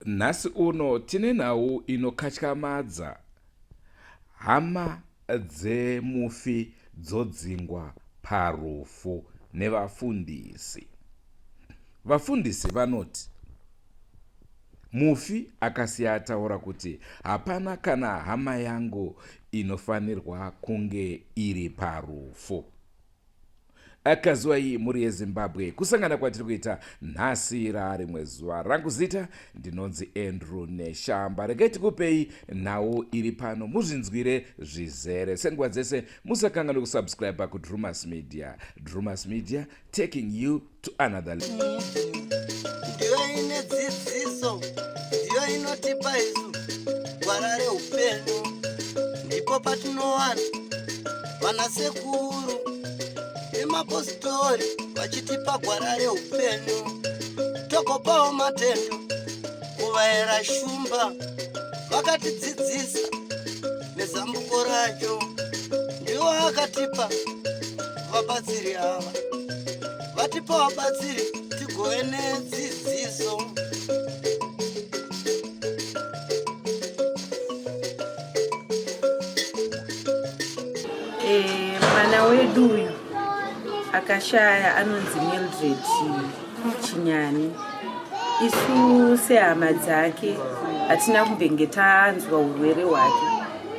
Nhasi uno tine nhau inokatyamadza. Hama dzemufi dzodzingwa parufu nevafundisi. Vafundisi vanoti mufi akasiya ataura kuti hapana kana hama yangu inofanirwa kunge iri parufu. Akazuva iyi muri yeZimbabwe, kusangana kwatiri kuita nhasi rarimwe zuva. Rangu zita ndinonzi Andrew Neshamba. Regai tikupei nhau iri pano, muzvinzwire zvizere. Senguva dzese musakanganwe kusubscribe kuDrumas Media. Drumas Media, taking you to another level. Ndiyo ine dzidziso, ndiyo inotipa isu gwara reupenyu. Ndipo patinowana vanasekuru nemapositori vachitipa gwara reupenyu. Tokopawo matendo kuvaera shumba, vakatidzidzisa nezambuko racho. Ndiwo akatipa vabatsiri ava, vatipa vabatsiri tigove nedzidziso. Mwana wedu uyu akashaya anonzi Mildred Chinyani. Isu sehama dzake hatina kumbenge tanzwa urwere hwake.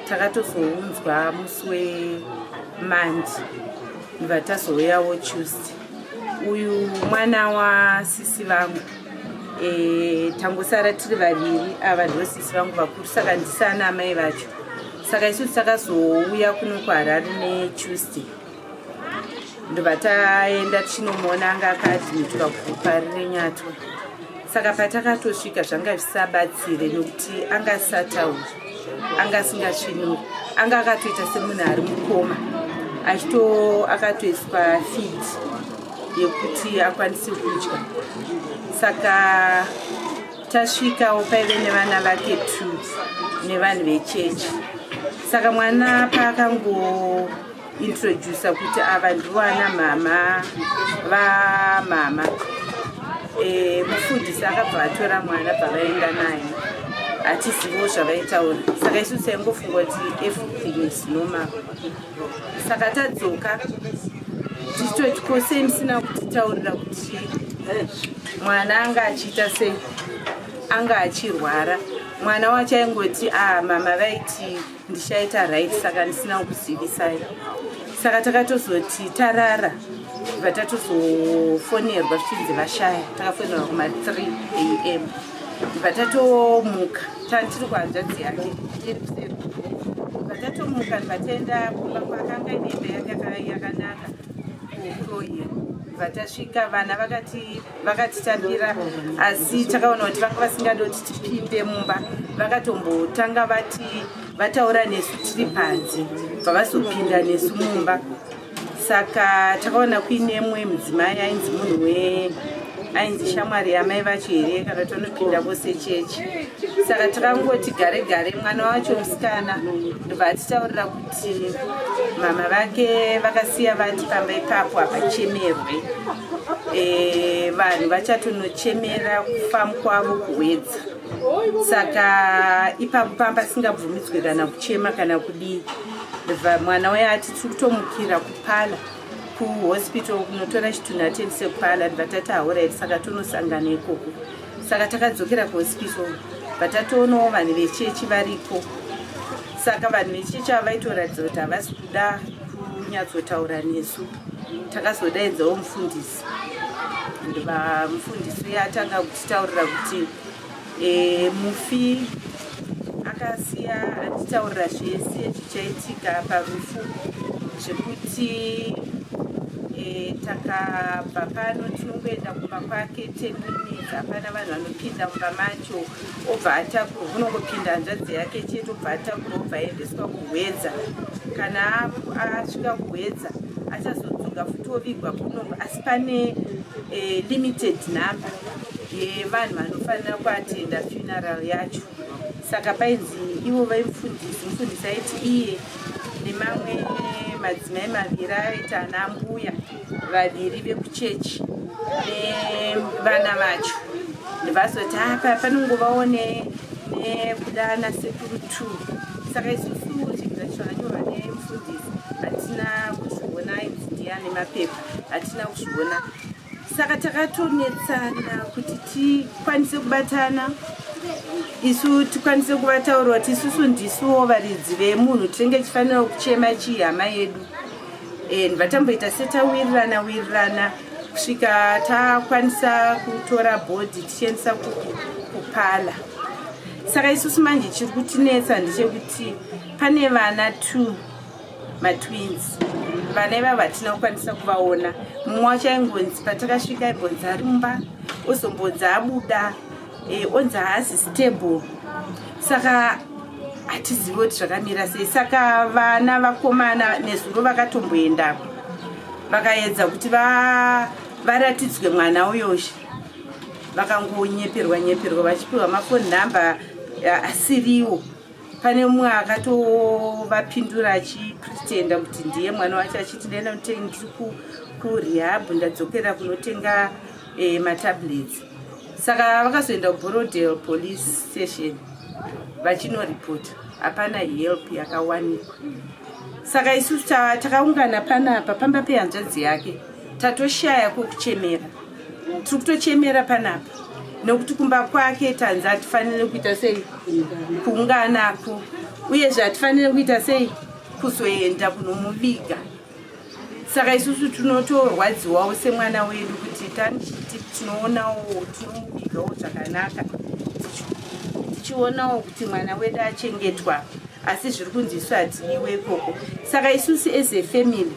Takatozounzwa musi weMandi ndibva tazouyawo Tuesday. Uyu mwana wasisi vangu, tangosara tiri vaviri. Ava ndivo sisi vangu vakuru, saka ndisana amai vacho. Saka isu takazouya kuno kuHarare neTuesday. Ndobva taenda tichinomona anga akaadhimitwa kuParire Nyatwa. Saka patakatosvika zvanga zvisabatsire nokuti anga asataura, anga asingasvinuri, anga akatoita semunhu ari mukoma, akatoiswa feed yekuti akwanise kudya. Saka tasvikawo paive nevana vake 2 nevanhu vechechi. Saka mwana paakangointrodusa kuti ava ndivo ana mama vamama, mufundisi akabva atora mwana pavaenda naye, hatizivo zvavaitaura. Saka isu taingofunga kuti everything is normal. Saka tadzoka tichitoti kose musina kutitaurira kuti mwana anga achiita sei, anga achirwara. Mwana wacho aingoti mama vaiti ndichaita right, saka ndisina kuzivisai. Saka takatozoti tarara, bva tatozofonerwa zvichinzi vashaya. Takafonerwa kuma3 AM. Bva tatomuka, tiri kuhanzvadzi yake iri kuseri. Bva tatomuka bva taenda kumba kwakanga inembe yake yakanaka kuhloyiwa. Bva tasvika, vana vakatitambira, asi takaona kuti vanga vasingadoti tipinde mumba. Vakatombotanga vataura nesu tiri panze, bva vazopinda nesu mumba. Saka takaona kuine mumwe mudzimai ainzi munhu ainzi shamwari yamai vacho here kana tonopinda vose chechi. Saka takangoti gare gare, mwana wacho musikana ndobva titaurira kuti mama vake vakasiya vati pamba ipapo hapachemerwe, vanhu vachatonochemera kufa kwavo kuwedza. Saka ipapo pamba singabvumidzwe kana kuchema kana kudii. Ndobva mwana waye ati tiri kutomukira kuPala kuhospital kunotora chitunha chedu sePala. Ndobva tati hauraiti, saka tonosangana ikoko. Saka takadzokera kuhospital, bva tatoonawo vanhu vechechi varipo. Saka vanhu vechechi ava vaitoratidza kuti havasi kuda kunyatsotaura nesu. Takazodaidzawo mufundisi. Ndobva mufundisi uye atanga kutitaurira kuti mufi akasiya atitaurira zvese zvichaitika parufu, zvekuti takabva pano tinongoenda kumba kwake 10 minutes, hapana vanhu vanopinda mumba macho. Obva atakurwa, unongopinda hanzvadzi yake chete, obva atakurwa, obva aendeswa kuHwedza. Kana asvika kuHwedza achazodzoka futi ovigwa kunomba, asi pane limited number yevanhu vanofanira kuatenda funeral yacho. Saka painzi ivo mufundisi aiti iye nemamwe madzimai maviri aita ana mbuya vaviri vekuchechi nevana vacho ndivazoti apa panongovawo nekudana sekuru 2. Saka isusu chibva chakanyora nemufundisi hatina kuzviona idzi ndiyane mapepa hatina kuzviona. Saka takatonetsana kuti tikwanise kubatana isu tikwanise kuvataura kuti isusu ndisuwo varidzi vemunhu tinenge tichifanira kuchema chihama yedu. Vatamboita setawirirana kusvika takwanisa kutora bhodhi tichiendesa kupala. Saka isusu manje chiri kutinetsa ndechekuti pane vana 2 matwins. Vana ivavo hatina kukwanisa kuvaona. Mumwe wacho aingonzi patakasvika aibonzi ari mumba, ozombonzi abuda, onzi haasi stable. Saka hatizivi kuti zvakamira sei. Saka vana vakomana nezuro vakatomboendako vakaedza kuti varatidzwe mwana uyoshe. Vakangonyeperwa vachipiwa mafoni nhamba asiriwo. Pane mumwe akatovapindura achipretenda kuti ndiye mwana wacho achiti ndenda ndiri kurehab ndadzokera kunotenga matablets. Saka vakazoenda kuBorodale police station vachinoripota hapana help yakawanikwa. Saka isusu takaungana panapa pamba pehanzvadzi yake tatoshaya kwokuchemera. Tiri kutochemera panapa nokuti kumba kwake tanzi hatifanire kuita sei kuunganako, uyezve hatifanire kuita sei kuzoenda kunomuviga. Saka isusu tinotorwadziwawo semwana wedu kuti tinoonawo tinomuvigawo zvakanaka, tichionawo kuti mwana wedu achengetwa, asi zviri kunzi isu hatidiwe ikoko. Saka isusu as a family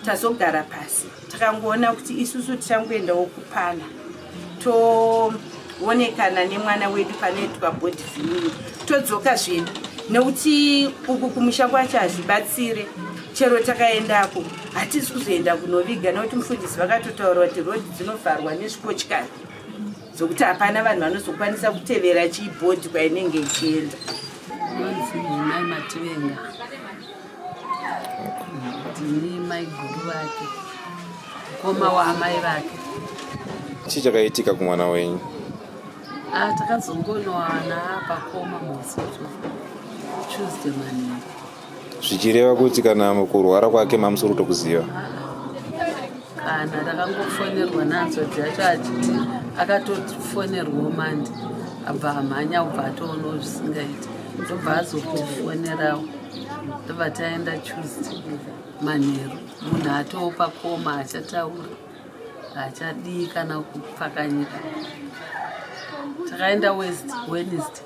tazogara pasi takangoona kuti isusu tichangoendawo kupana toonekana nemwana wedu panoitwa bhodhi vhimini todzoka zvedu, nekuti uku kumusha kwacho hazvibatsire. Chero takaendako hatisi kuzoenda kunoviga nekuti mufundisi vakatotaura kuti rodhi dzinovharwa nezvikotyari zokuti hapana vanhu vanozokwanisa kutevera chibhodhi kwainenge ichienda. Mai Mativenga ndini mai guru vake, mukoma waamai vake. Chii chakaitika kumwana wenyu? Takazongonowana pakoma musoto Tuesday morning. Zvichireva kuti kana kurwara kwake mamusoro tokuziva? Kana takangofonerwa nanzodzi yacho achiti akatofonerwawo mandi abva amhanya ubva atoonawo zvisingaiti ndobva azotifonerawo ndobva taenda Tuesday manheru. Munhu atoo pakoma achataura hachadii kana kupfakanyika. Takaenda Wednesday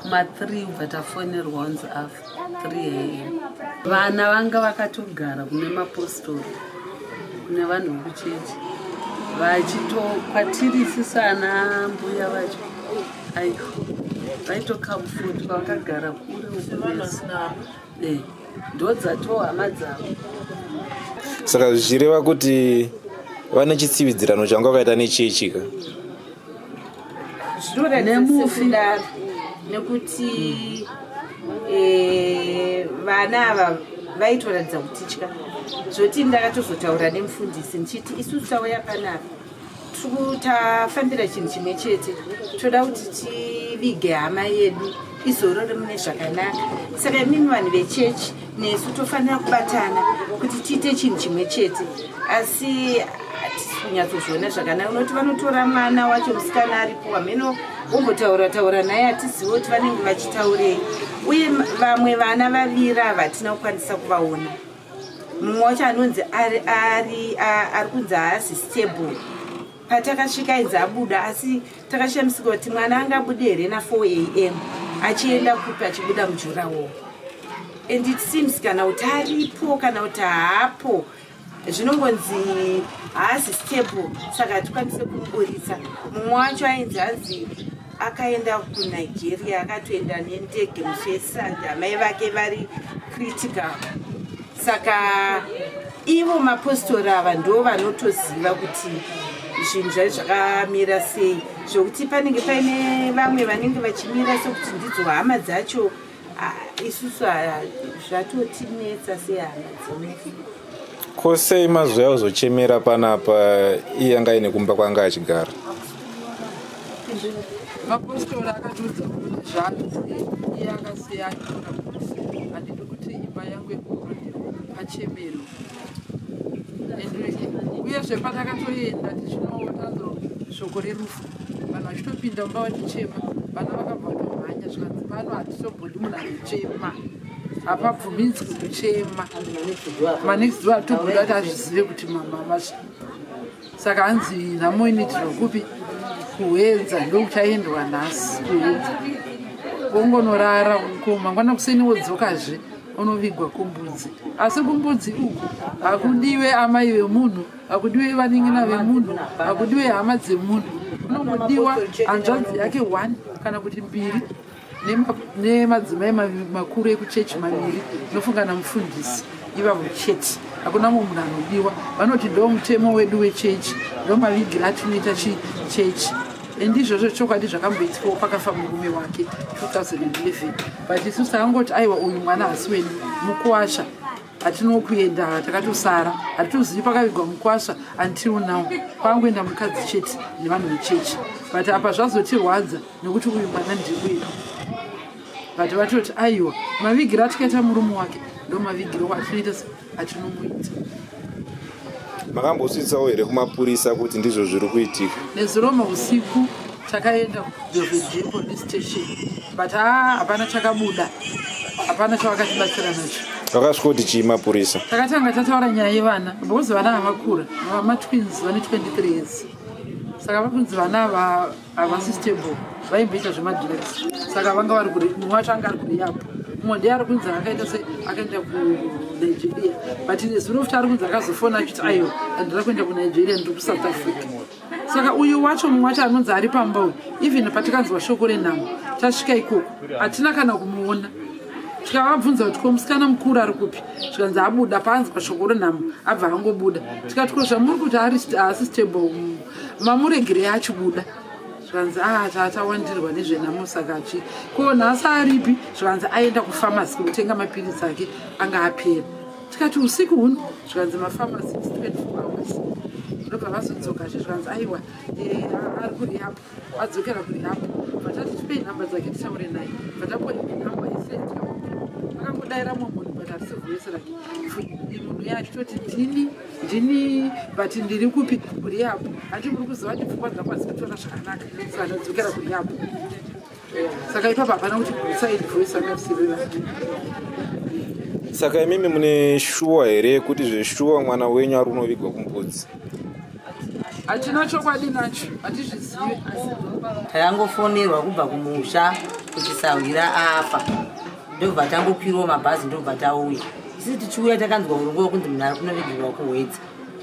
kuma3 ubva tafonerwa onzi afa 3 AM. Vana vanga vakatogara kune mapostori kune vanhu vekuchechi vachitokwatirisisaana mbuya vacho vaitokamufoti kwavakagara kure ukuresi ndodzatoo hama dzavo. Saka zvichireva kuti vane chitsividzirano changa vakaita nechichika zvinoratidzisefundaro nekuti vana ava vaitoratidza kutitya zvoti ndakatozotaura nemufundisi ndichiti isusu tauya panapa tafambira chinhu chimwe chete, toda kuti tivige hama yedu izorore mune zvakanaka. Saka imimi vanhu vechechi nesu tofanira kubatana kuti tiite chinhu chimwe chete, asi hatisi kunyatsozviona zvakanaka. Unoti vanotora mwana wacho musikana aripo wameno vombotaura naye hatizivi kuti vanenge vachitaurei, uye vamwe vana vavira vatina kukwanisa kuvaona. Mumwe wacho anonzi ari kunzi haasi stable. Patakasvika inzi abuda, asi takashamisika kuti mwana angabude here na4 AM achienda kupi achibuda mujurawo. And it seems kana kuti aripo kana kuti haapo zvinongonzi haasi stable, saka hatikwanise kumuburitsa. Mumwe wacho ainzi hanzi akaenda kuNigeria, akatoenda nendege musi weSunday, amai vake vari critical. Saka ivo mapostori ava ndo vanotoziva kuti zvinhu zvai zvakamira sei, zvokuti panenge paine vamwe vanenge vachimira sekuti ndidzo hama dzacho. Isusu zvatotinetsa sehama dzemufi. Kosei mazuva uzochemera panapa iye anga ine kumba kwanga achigara? mapostori akatiudza kuti zvanzi iye akasiyanyora handidi kuti imba yangu yekuronderwa pachemero uyezve patakatoenda tichinotazo shoko rerufu vanhu vachitopinda mumba vachichema vana vakabva vatomhanya zvikanzi pano hatisobhodi munhu anochema hapabvuminzwi kuchema manext door atobhuda kuti azvizive kuti mama saka hanzi nhamo inoitirwa kupi kuhedza ndokuchaendwa nhasi kuhedza wongonorara mangwana kuseni wodzokazve unovigwa kumbudzi asi kumbudzi uku hakudiwe amai vemunhu hakudiwe vaning'ina vemunhu hakudiwe hama dzemunhu kunongodiwa hanzvadzi yake 1 kana kuti 2 nemadzimai makuru ekuchechi 2 nofunga namufundisi ivavo chete hakuna mumwe munhu anodiwa vanoti ndo mutemo wedu wechechi ndo mavigira atinoita chechi endizvozvo chokwadi zvakamboitikawo pakafa murume wake 2011 but isusu takangoti aiwa uyu mwana hasi wedu mukuwasha hatinokuenda takatosara hatitozivi pakavigwa mukuwasha until now kwangoenda mukadzi chete nevanhu vechechi but apa zvazotirwadza nekuti uyu mwana ndewedu but vatoti aiwa mavigira atikaita murume wake ndo mavigira atinoita atinomuita. Makambosvitsawo here kumapurisa kuti ndizvo zviri kuitika? Neziroma usiku takaenda kuDovedje police station but hapana chakabuda, hapana chavakatibatsira nacho. Vakasvika kuti chii mapurisa? Takatanga tataura nyaya yevana because vana havakura, twins vane 23 years. Saka vakunzi vana havasi stable, vaimboita zvemadrugs. Saka vanga vari kure, mumwe wacho anga ari kure yapo. Mumwe ndiye ari kunzi akaenda kuNigeria, but zuro futi ari kunzi akazofona achiti aiwa andira kuenda kuNigeria ndiri kuSouth Africa. Saka uyu wacho mumwe wacho anonzi ari pamba uyu, even patikanzwa shoko renhamo tasvika ikoko hatina kana kumuona. Tikavabvunza kuti ko musikana mukuru ari kupi, tikanzi abuda paanzwa shoko renhamo abva angobuda. Tikati ko zvamuri kuti haasi stable mamuregere achibuda. Zvikanzi tawandirwa nezvenhamo saka achi ko nhasi aripi, zvikanzi aenda kufamasi kutenga mapirisi ake anga apera. Tikati usiku huno, zvikanzi mafamasi 24 hours. Ndobva vazodzoka zvikanzi aiwa ari kurihapo, adzokera kurihapo. Vatati tipei nhamba dzake titaure naye, vatapoa nhamba iseti akangodaira mumwe munhu but harisi voice rake. Munhu uya achitoti ndini but ndiri kupi kurihapo, hachimuri kuziva kuti pfungwa dzakwanisi kutora zvakanaka, saka ndadzokera kurihapo. Saka ipapo hapana kuti side voice akasirira. Saka imimi mune shuwa here kuti zveshuwa mwana wenyu ari unovigwa kumbudzi? Hatina chokwadi nacho, hatizvizive. Takangofonerwa kubva kumusha kuti Sawira afa, ndobva tangokwirawo mabhazi ndobva tauya. Isi tichiuya takanzwa urongwa kunzi munhu ari kunovigirwa kuHwedza,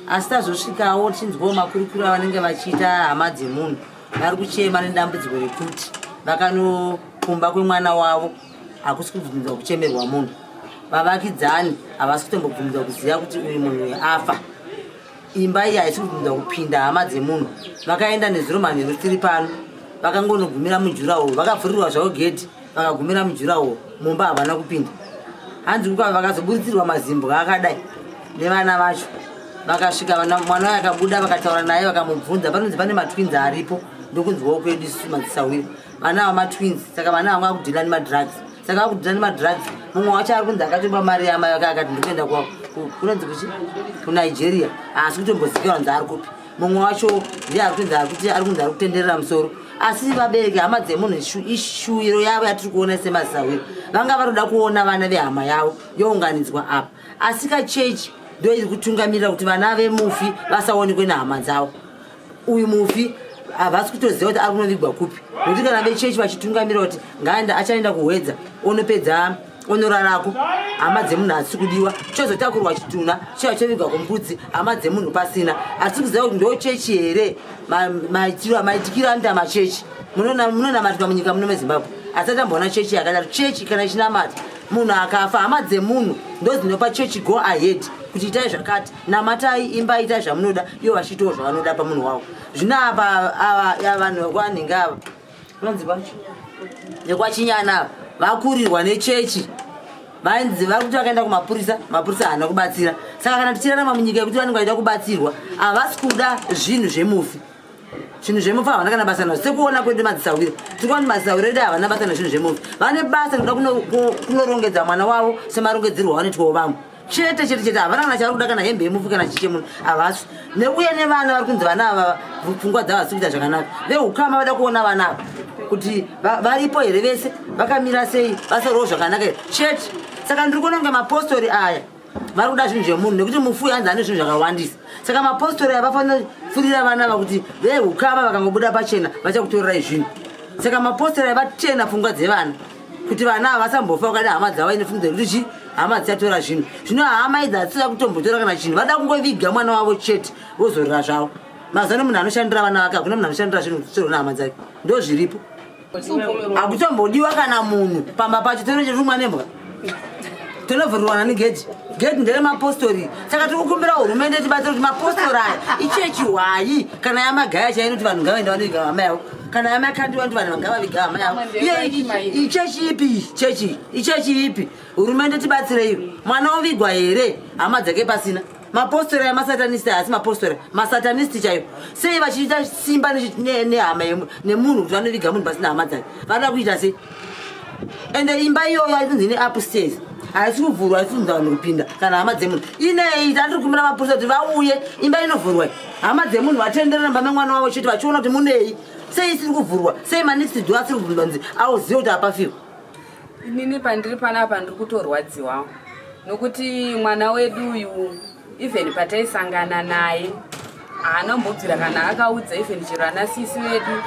asi tazosvikawo tichinzwawo makurukuru avanenge vachiita hama dzemunhu vari kuchema nedambudziko rekuti vakanokumba kwemwana wavo hakusi kubvumidzwa kuchemerwa munhu. Vavakidzani havasi kutombobvumidzwa kuziva kuti uyu munhu afa. Imba iyi haisi kubvumidzwa kupinda hama dzemunhu. Vakaenda nezuro manheru tiri pano, vakangonogumira mujurahoro, vakavhurirwa zvavo gedhi vakagumira mujurahoro, mumba havana kupinda. Hanzi kukava vakazoburitsirwa mazimbwa akadai nevana vacho. Vakasvika mwana wayo akabuda, vakataura naye vakamubvunza, panonzi pane matwins aripo, ndokunzwawo kwedu isusu madziSawira. Vana ava matwins, saka vana vanga vakudhila nemadrugs. Saka vakudhila nemadrugs, mumwe wacho ari kunzi akatopa mari yamai vake akati ndikuenda kunonzi kuNigeria, asi kutombozivikanwa kunzi ari kupi. Mumwe wacho ndiye ari kunzi ari kutenderera musoro. Asi vabereki hama dzemunhu ishuwiro yavo yatiri kuona semadziSawira. Vanga varoda kuona vana vehama yavo younganidzwa apa. Asi kachechi ndo iri kutungamirira kuti vana vemufi vasaonekwe nehama dzavo. Uyu mufi havasi kutoziva kuti ari kunovigwa kupi. Nokuti kana vechechi vachitungamirira kuti achaenda kuHwedza onopedza onorarako, hama dzemunhu hadzisi kudiwa, chozotakurwa chitunha chiva chovigwa kumbudzi, hama dzemunhu pasina. Hatisi kuziva kuti ndo chechi here maitikiro anoita machechi. Munonamatirwa munyika muno meZimbabwe, asi atamboona chechi yakadaro. Chechi kana ichinamata munhu akafa, hama dzemunhu ndo dzinopa chechi go ahead kuti itai zvakati, namatai, imba, itai zvamunoda, ivo vachitawo zvavanoda pamunhu wavo. Zvino apa vanhu vekwanhenge ava vanonzi vacho nekwaChinyana ava vakurirwa nechechi, vainzi vari kuti vakaenda kumapurisa, mapurisa haana kubatsira. Saka kana tichirarama munyika yekuti vanenge vaida kubatsirwa, havasi kuda zvinhu zvemufi. zvinhu zvemufa havana kana basa nazvo sekuona kwedu madzisawira tikuona madzisawira edu havana basa nezvinhu zvemufa vane basa rekuda kunorongedza mwana wavo semarongedzerwo vanoitwawo vamwe chete havana kana chavari kuda kana hembe yemufi kana chichemunhu havasi neuye nevana vari kunzi vana ava pfungwa dzavasi kuita zvakanaka veukama vada kuona vana ava kuti varipo here vese vakamira sei basa rovo zvakanaka here chete saka ndiri kuona kunge mapostori aya vari kuda zvinhu zvemunhu nekuti mufuyi hanzi ane zvinhu zvakawandisa saka mapostori aya vafanira kufurira vana ava kuti veukama vakangobuda pachena vachakutorirai zvinhu saka mapostori aya vatena pfungwa dzevana kuti vana ava vasambofa vakada hama dzavo ine pfungwa dzekuti hama dzichatora zvinhu zvino hama idzi hatisida kutombotora kana chinhu vada kungoviga mwana wavo chete vozorora zvavo mazano munhu anoshandira vana vake hakuna munhu anoshandira zvinhu kusoro nehama dzake ndo zviripo hakutombodiwa kana munhu pamba pacho tonochetumwa nembwa tonovhurirwana negedhi ndere mapostori saka tiri kukumbira hurumende tibatsira kuti mapostori aya ichechi hwayi kana yamagaya chainoti vanhu ngavaenda vanoviga hama yavo kana yamakandiwa kuti vanhu vangavaviga hama yavo ichechi ipi hurumende tibatsireiwo mwana ovigwa here hama dzake pasina mapostori aya masatanisti asi mapostori masatanisti chaivo sei vachiita simba nehama nemunhu kuti vanoviga munhu pasina hama dzake vanoda kuita sei ende imba iyoyo aitinzi ine upstairs haisi kuvhurwa haisi kunzi vanhu kupinda kana hama dzemunhu inei tandiri kumira mapurisa kuti vauye imba inovhurwa hama dzemunhu vatenderera mba memwana wavo chete vachiona kuti munei sei isiri kuvhurwa sei manisidzo asiri kubvunzwa nzi auzive kuti hapafiwa inini pandiri panapa ndiri kutorwadziwawo nokuti mwana wedu uyu even pataisangana naye haanombobvira kana akaudza even chero ana sisi vedu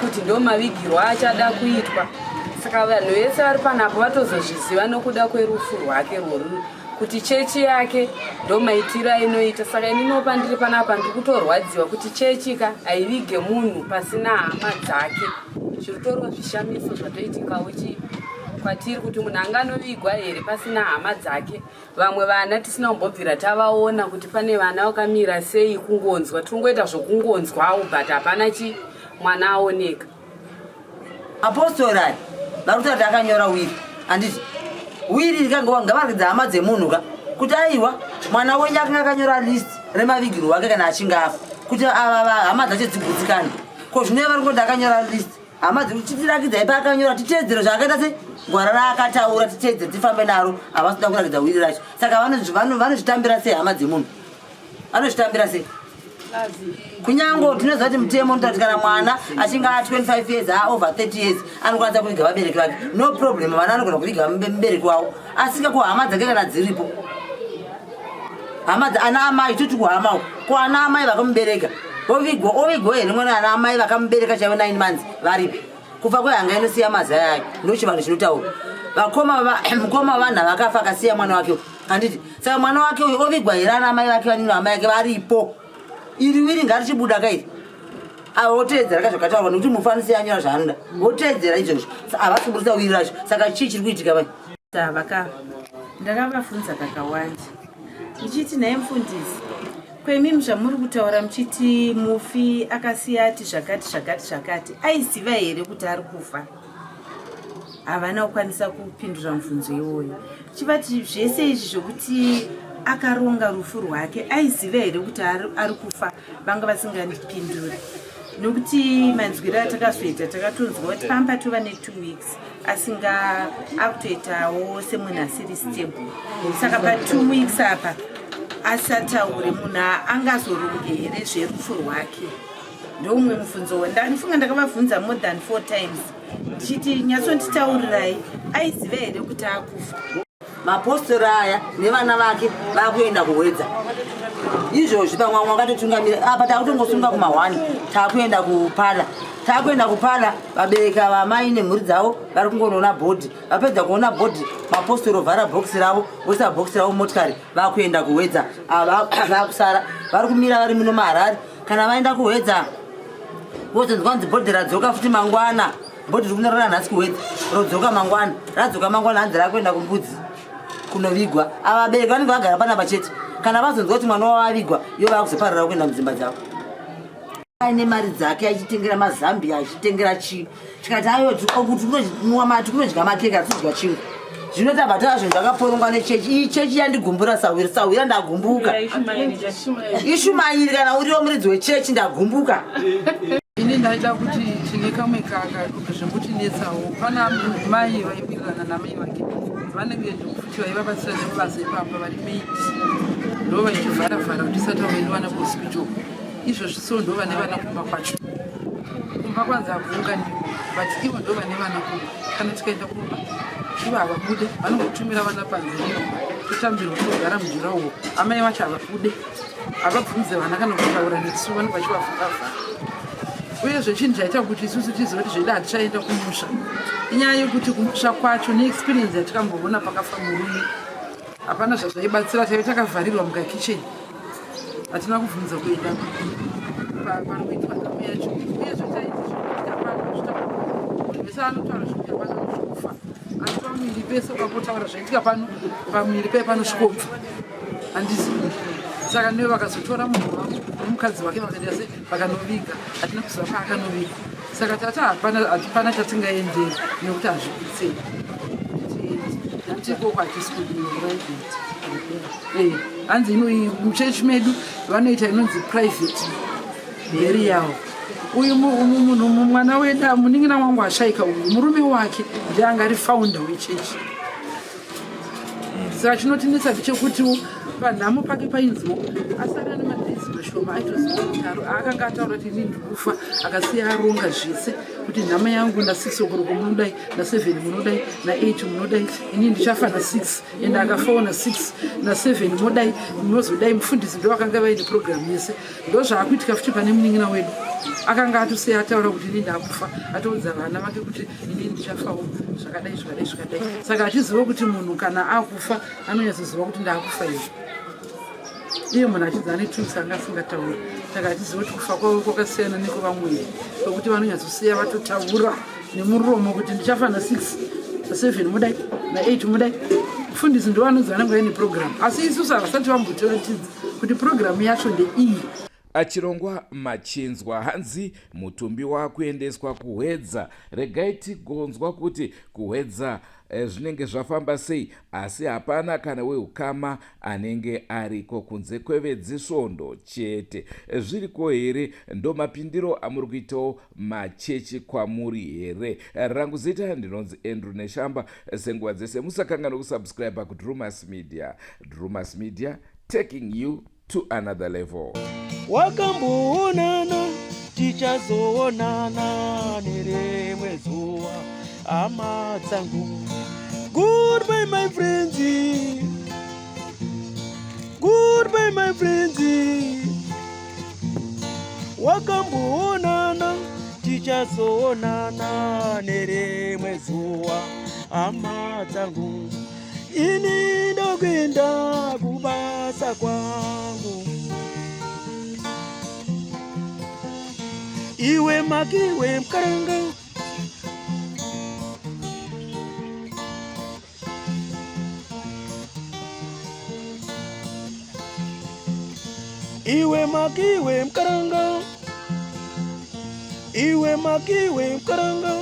kuti ndo mavigirwo achada kuitwa saka vanhu vese vari panapo vatozozviziva nokuda kwerufu rwake rworuru kuti chechi yake ndo maitiro ainoita saka ininopa ndiri panapa ndiri kutorwadziwa kuti chechika haivige munhu pasina hama dzake zvirutorwa zvishamiso zvatoitikawo kwatiri kuti munhu anganovigwa here pasina hama dzake vamwe vana tisina kumbobvira tavaona kuti pane vana vakamira sei kungonzwa tiringoita zvokungonzwawo but hapana mwana aoneka apostori aya vari kuti akanyora wiri handiti wiri ngavaridza hama dzemunhu ka kuti aiwa mwana wenyu akanga akanyora list remavigiro wake kana achinge afa kuti ava hama dzacho dzigutsikane ko zvinoe vari kuti akanyora list hama dzechitirakidzai paakanyora titeedzero zvaakaita se gwara raakataura titeedzere tifambe naro havasida kurakidza wiri racho saka vanozvitambira sei hama dzemunhu vanozvitambira sei kunyange tinoziva kuti mutemo unotaura kuti kana mwana achinge a25 years over 30 years anokwanisa kuviga vabereki vake no problem vana anogona kuviga mubereki wavo asika kuhama dzake kana dziripo ana amai toti kuhama ko ana amai vakamubereka ovigwa here mwana ana amai vakamubereka chaivo 9 months varipi kufa kwehanga inosiya mazaya ake ndochivanhu chinotaura mukoma vanhu vakafa akasiya mwana wake handiti saka mwana wake uyu ovigwa here ana amai vake vanini hama yake varipo iri wiri ngarichibuda kairi voteedzera kazvakataurwa nekuti mufanisi yanyora zvaanoda voteedzera izvozvo havasiburisa wiri racho saka chii chiri kuitika vai ndakavafunza kakawanda ndichiti nhaye mufundisi kwemimi zvamuri kutaura muchiti mufi akasiya ati zvakati aiziva here kuti ari kufa havana kukwanisa kupindura mubvunzo iwoyo chivati zvese izvi zvokuti akaronga rufu rwake aiziva here kuti ari kufa vanga vasingandipinduri nokuti manzwiro atakazoita takatonzwa kuti pamba tova ne2 weeks asinga akutoitawo semunhu asiri stable saka pa2 weeks apa asataure munhu angazoronge here zverufu rwake ndoumwe mubvunzo wandanifunga ndakavabvunza more than 4 times ndichiti nyatsonditaurirai aiziva here kuti akufa mapostori aya nevana vake vakuenda kuwedza izvozvi pamwe wakatotungamira apa takutongosunga kuma1 takuenda kupada vabereka vamai nemhuri dzavo vari kungonoona bhodhi vapedza kuona bhodhi mapostori ovhara bhokisi ravo voisa bhokisi ravo motikari vakuenda kuwedza vakusara vari kumira vari muno maharari kana vaenda kuwedza vozonzwa kunzi bhodhi radzoka futi mangwana bhodhi riri kunorora nhasi kuwedza rodzoka mangwana radzoka mangwana hanzi rakuenda kumbudzi kunovigwa ava vabereki vanenge vagara panapa chete kana vazonzwa kuti mwana wavo avigwa iyo vakuzoparira kuenda mudzimba dzavo aine mari dzake achitengera mazambia achitengera chii tikati ayoti kunodya makeke atidya chingwa zvino tabva tava zvinhu zvakaporongwa nechechi iyi chechi yandigumbura sawira ndagumbuka ishumairi kana uriwo muridzi wechechi ndagumbuka chindaida kuti tine kamwe zvekutinetsawo. Pana mai vaiwirirana namai vake vanenge ndokuti vaivabatsira nemabasa epamba vari maiti ndo vaichivhara-vhara kuti isataure nevana kuhospital. Izvozvi so ndo vane vana kumba kwacho. Kumba kwanza hakuunganiwa but ivo ndo vane vana kumba. Kana tikaenda kumba ivo havabude vanongotumira vana panze totambirwa togara mujurawo. Amai vacho havabude havabvunze vana kana kutaura nesu vanobva chivavhara-vhara. Uyezve chinhu chaita kuti isusu tizive kuti zvedu hatichaenda kumusha inyaya yekuti kumusha kwacho neexperience yatikamboona pakafa murume hapana zvazvaibatsira. Taive takavharirwa mukakicheni hatina kubvunza kuenda panoitwa nhamu yacho. Uyezve munhu wese anotaura zvekuti hapana zvokufa asi pamuviri pese ukangotaura zvaitika pano pamuviri pai panosvikobva handizivi. Saka ndivo vakazotora munhu wavo nomukadzi wake vakaenda se vakanoviga hatina kuziva paakanoviga. Saka tati hapana chatingaenderi nekuti hazvikutsei tikoko hatisi kudiwa. Hanzi muchechi medu vanoita inonzi private burial. Uyu munhu mwana wedu munin'ina wangu ashaika uyu murume wake ndiye anga ari founder wechechi. Saka chinotinetsa ndechekuti panhamo pake painzwa asara nemadhezi mashoma aitoziva mutaro aakanga ataura kuti inini ndikufa akasiya aronga zvese kuti nhama yangu na6 okoroko munodai na7 munodai na8 munodai inini ndichafa na6 ende akafawo na6 na7 modai munozodai. Mufundisi ndo vakanga vaine programu yese ndo zvaakuitika futi pane munin'ina wedu akanga atosiya ataura kuti inini ndakufa atoudza vana vake kuti inini ndichafawo zvakadai zvakadai zvakadai. Saka achiziva kuti munhu kana akufa anonyatsoziva kuti ndakufa iye. Iye munhu achidza ane tusi anga asingatauri. Saka achiziva kuti kufa kwavo kwakasiyana nekwevamwe pekuti vanonyatsosiya vatotaura nemuromo kuti ndichafa na6 na7 mudai na8 mudai. Mufundisi ndo vanonzi vanenge vaine programu asi isusu havasati vambotiratidza kuti programu yacho ndeiyi. Achirongwa Machinzwa hanzi mutumbi wakuendeswa kuhwedza. Regai tigonzwa kuti kuhwedza zvinenge zvafamba sei asi hapana kana weukama anenge ariko kunze kwevedziSvondo chete. Zviriko here? Ndo mapindiro amuri kuitawo machechi kwamuri here? Rangu zita ndinonzi Andrew Neshamba. Senguva dzese musakangana kusubscribe kuDrumas Media. Drumas Media, taking you to another level. Wakamboonana tichazoonana nerimwe zuva hama dzangu. Goodbye my friends, goodbye my friends. Wakamboonana tichazoonana nerimwe zuva hama dzangu. Ini ndokuenda kubasa kwangu. Iwe maki iwe mkaranga. Iwe maki iwe mkaranga. Iwe maki iwe mkaranga.